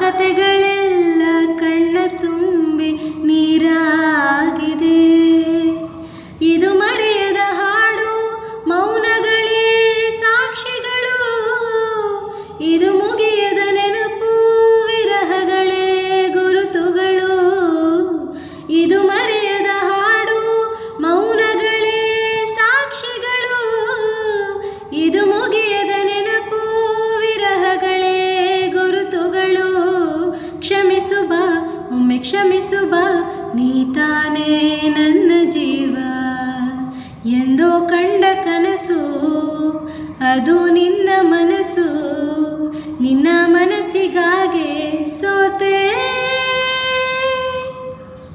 ಕತೆಗಳೆಲ್ಲ ಕಣ್ಣ ತುಂಬಿ ನೀರಾಗಿದೆ. ಇದು ಮರೆಯದ ಹಾಡು, ಮೌನಗಳೇ ಸಾಕ್ಷಿಗಳು. ಇದು ಮುಗಿಯದ ನೆನಪು, ವಿರಹಗಳೇ ಗುರುತುಗಳು. ಇದು ಮರೆಯದ ಹಾಡು, ಮೌನಗಳೇ ಸಾಕ್ಷಿಗಳು. ಇದು ಮುಗಿಯದ ನೆನಪು, ವಿರಹಗಳೇ ಗುರುತುಗಳು. ಕ್ಷಮಿಸು ಬಾ, ಒಮ್ಮೆ ಕ್ಷಮಿಸು ಬಾ, ನೀ ತಾನೇ ನನ್ನ ಜೀವ. ಎಂದೋ ಕಂಡ ಕನಸು, ಅದು ನಿನ್ನ ಮನಸ್ಸು. ನಿನ್ನ ಮನಸ್ಸಿಗಾಗೆ ಸೋತ